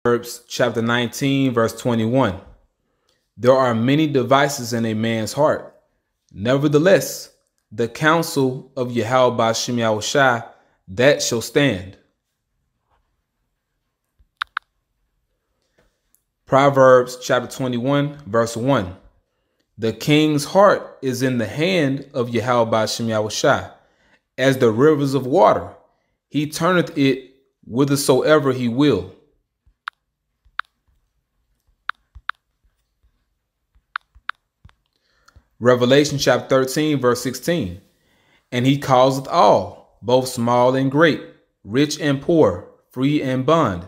Proverbs chapter 19, verse 21. There are many devices in a man's heart. Nevertheless, the counsel of YAHAWASHI, that shall stand. Proverbs chapter 21, verse 1. The king's heart is in the hand of YAHAWASHI, as the rivers of water. He turneth it whithersoever he will. Revelation chapter 13, verse 16. And he causeth all, both small and great, rich and poor, free and bond,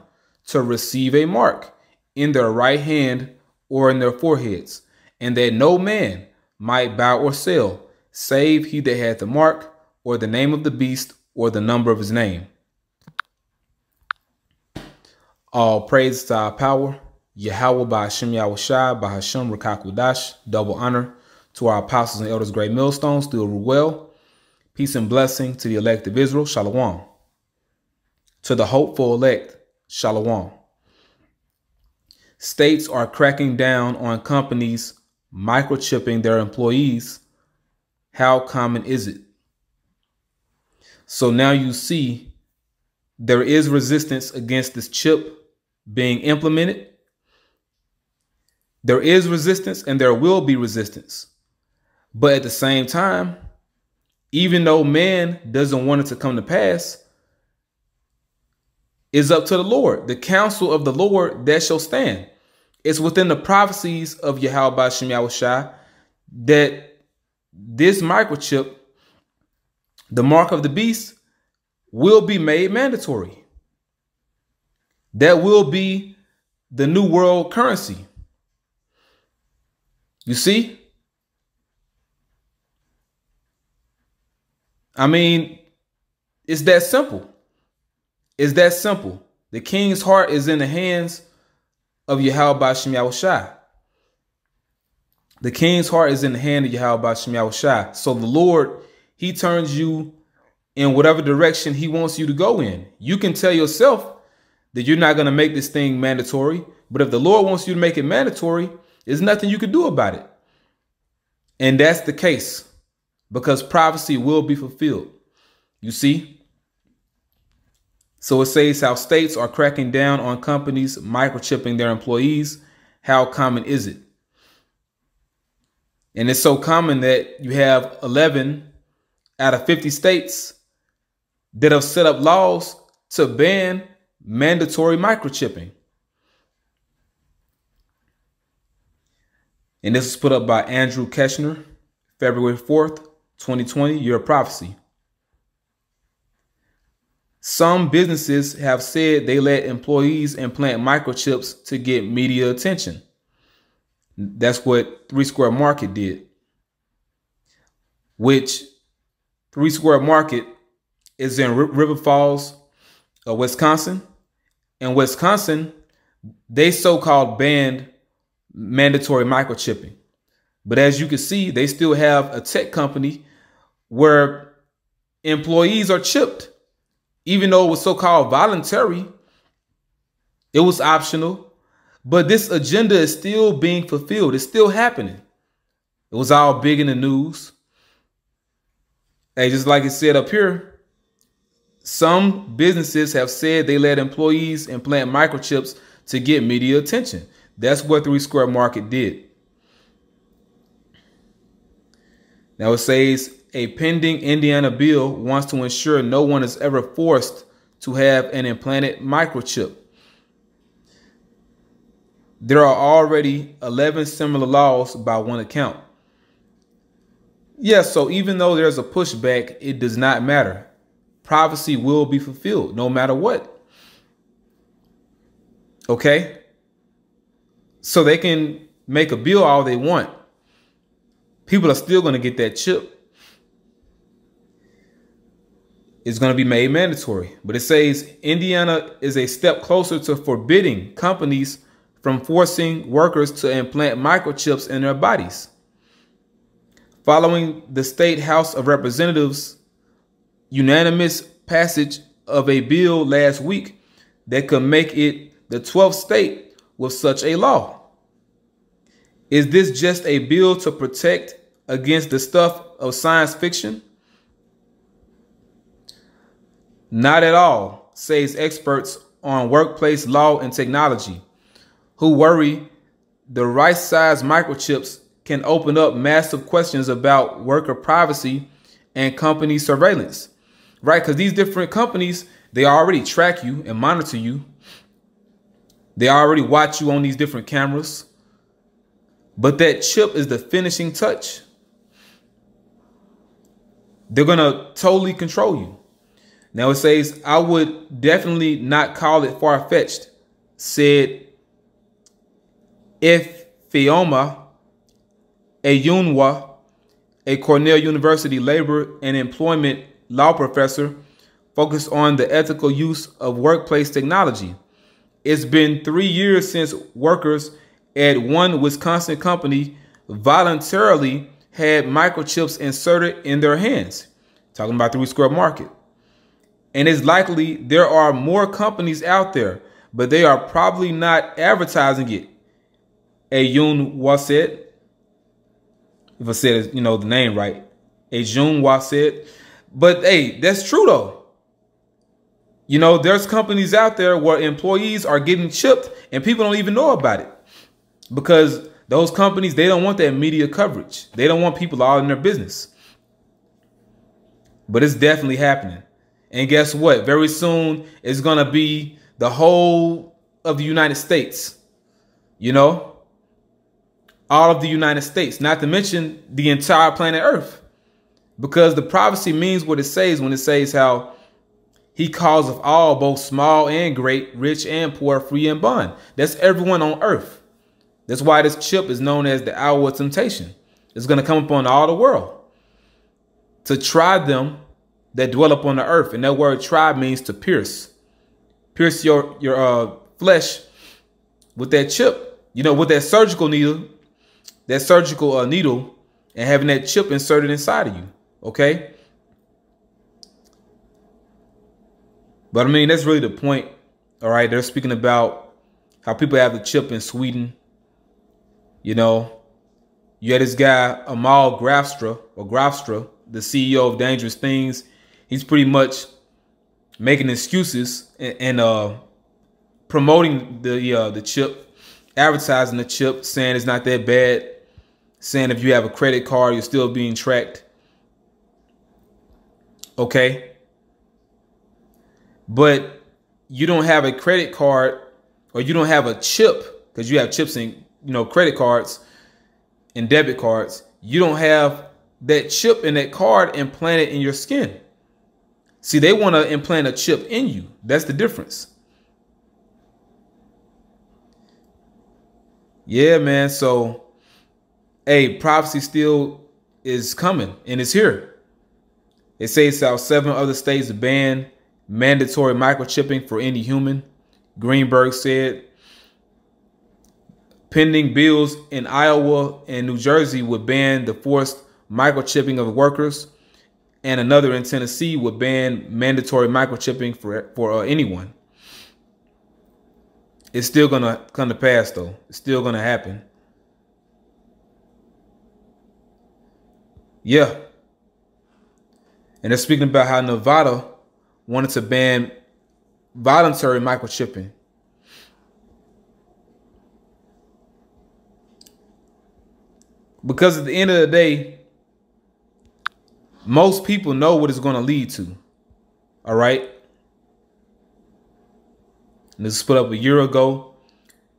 to receive a mark in their right hand or in their foreheads, and that no man might buy or sell, save he that hath the mark, or the name of the beast, or the number of his name. All praise to our power, Yahweh by Hashem Yahawashi, by Hashem Rakakudash, double honor to our apostles and elders, great millstones, still rule well. Peace and blessing to the elect of Israel, Shalom. To the hopeful elect, Shalom. States are cracking down on companies microchipping their employees. How common is it? So now you see there is resistance against this chip being implemented. There is resistance and there will be resistance. But at the same time, even though man doesn't want it to come to pass, it's up to the Lord. The counsel of the Lord, that shall stand. It's within the prophecies of YAHAWASHI that this microchip, the mark of the beast, will be made mandatory. That will be the new world currency. You see? I mean, it's that simple. It's that simple. The king's heart is in the hands of YAHAWASHI. The king's heart is in the hand of YAHAWASHI. So the Lord, he turns you in whatever direction he wants you to go in. You can tell yourself that you're not going to make this thing mandatory. But if the Lord wants you to make it mandatory, there's nothing you can do about it. And that's the case, because prophecy will be fulfilled. You see? So it says how states are cracking down on companies microchipping their employees. How common is it? And it's so common that you have 11 out of 50 states that have set up laws to ban mandatory microchipping. And this was put up by Andrew Keshner, February 4th, 2020, Year of Prophecy. Some businesses have said they let employees implant microchips to get media attention. That's what 3 Square Market did, which 3 Square Market is in River Falls, Wisconsin. In Wisconsin, they so-called banned mandatory microchipping. But as you can see, they still have a tech company where employees are chipped. Even though it was so-called voluntary, it was optional. But this agenda is still being fulfilled. It's still happening. It was all big in the news. Hey, just like it said up here, some businesses have said they let employees implant microchips to get media attention. That's what 3 Square Market did. Now it says a pending Indiana bill wants to ensure no one is ever forced to have an implanted microchip. There are already 11 similar laws by one account. Yes, so even though there's a pushback, it does not matter. Prophecy will be fulfilled no matter what. Okay? So they can make a bill all they want. People are still going to get that chip. It's going to be made mandatory. But it says Indiana is a step closer to forbidding companies from forcing workers to implant microchips in their bodies. Following the State House of Representatives' unanimous passage of a bill last week that could make it the 12th state with such a law? Is this just a bill to protect against the stuff of science fiction? Not at all, says experts on workplace law and technology, who worry the right size microchips can open up massive questions about worker privacy and company surveillance, right? Because these different companies, they already track you and monitor you. They already watch you on these different cameras. But that chip is the finishing touch. They're going to totally control you. Now it says, I would definitely not call it far-fetched, said Ifeoma Eyunwa, a Cornell University labor and employment law professor focused on the ethical use of workplace technology. It's been 3 years since workers at one Wisconsin company voluntarily had microchips inserted in their hands. Talking about the Square Market. And it's likely there are more companies out there, but they are probably not advertising it. Eyunwa said, if I said, the name right, Eyunwa said. But hey, that's true though. There's companies out there where employees are getting chipped and people don't even know about it. Because those companies, they don't want that media coverage. They don't want people all in their business. But it's definitely happening. And guess what? Very soon, it's going to be the whole of the United States. All of the United States, not to mention the entire planet Earth. Because the prophecy means what it says when it says how he calls of all, both small and great, rich and poor, free and bond. That's everyone on earth. That's why this chip is known as the hour of temptation. It's going to come upon all the world to try them that dwell upon the earth. And that word try means to pierce. Pierce your flesh with that chip. With that surgical needle. That surgical needle and having that chip inserted inside of you. Okay. But I mean, that's really the point. All right. They're speaking about how people have the chip in Sweden. You had this guy, Amal Grafstra, the CEO of Dangerous Things. He's pretty much making excuses and promoting the chip, advertising the chip, saying it's not that bad, saying if you have a credit card, you're still being tracked. Okay. But you don't have a credit card or you don't have a chip, because you have chips in, credit cards and debit cards. You don't have that chip and that card implanted in your skin. See, they want to implant a chip in you. That's the difference. Yeah, man. So, hey, prophecy still is coming and it's here. It says how 7 other states ban mandatory microchipping for any human. Greenberg said pending bills in Iowa and New Jersey would ban the forced microchipping of workers, and another in Tennessee would ban mandatory microchipping for anyone. It's still going to come to pass, though. It's still going to happen. Yeah. And they're speaking about how Nevada wanted to ban voluntary microchipping. Because at the end of the day, most people know what it's going to lead to. All right. And this was put up a year ago.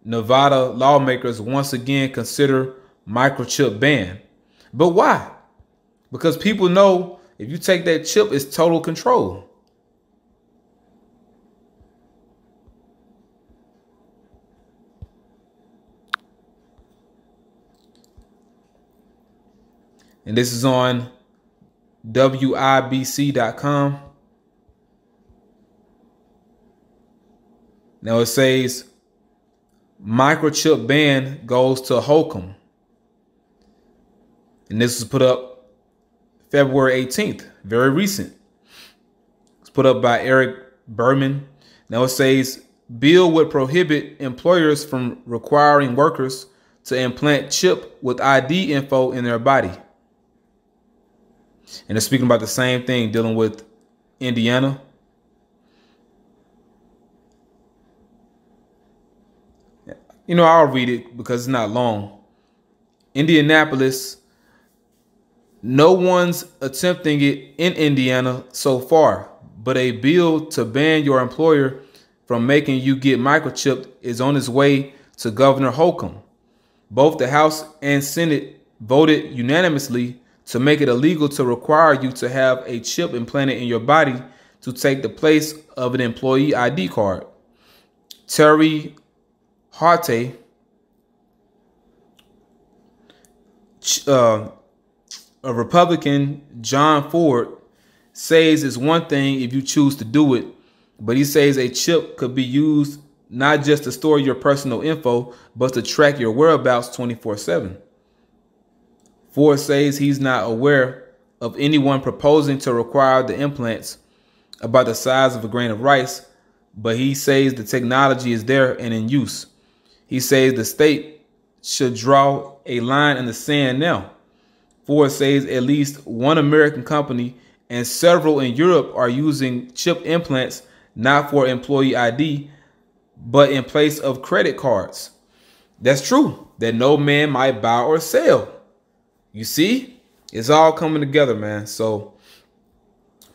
Nevada lawmakers once again consider microchip ban. But why? Because people know if you take that chip, it's total control. And this is on WIBC.com. Now it says microchip ban goes to Holcomb. And this was put up February 18th, very recent. It's put up by Eric Berman. Now it says bill would prohibit employers from requiring workers to implant chip with ID info in their body. And they're speaking about the same thing dealing with Indiana. You know, I'll read it because it's not long. Indianapolis, no one's attempting it in Indiana so far, but a bill to ban your employer from making you get microchipped is on its way to Governor Holcomb. Both the House and Senate voted unanimously to make it illegal to require you to have a chip implanted in your body to take the place of an employee ID card. Terry Harte, a Republican, John Ford, says it's one thing if you choose to do it, but he says a chip could be used not just to store your personal info, but to track your whereabouts 24/7. Ford says he's not aware of anyone proposing to require the implants about the size of a grain of rice, but he says the technology is there and in use. He says the state should draw a line in the sand now. Ford says at least one American company and several in Europe are using chip implants not for employee ID, but in place of credit cards. That's true, that no man might buy or sell. You see, it's all coming together, man. So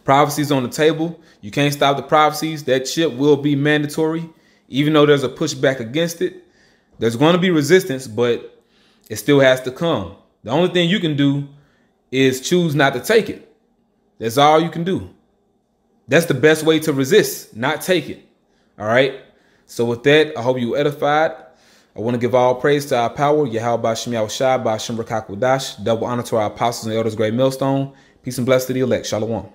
prophecies on the table. You can't stop the prophecies. That chip will be mandatory, even though there's a pushback against it. There's going to be resistance, but it still has to come. The only thing you can do is choose not to take it. That's all you can do. That's the best way to resist, not take it. All right. So with that, I hope you were edified. I want to give all praise to our power, YAHAWASHI, Ba'Shem Rakak Wadash. Double honor to our apostles and elders, great millstone. Peace and blessings to the elect. Shalom.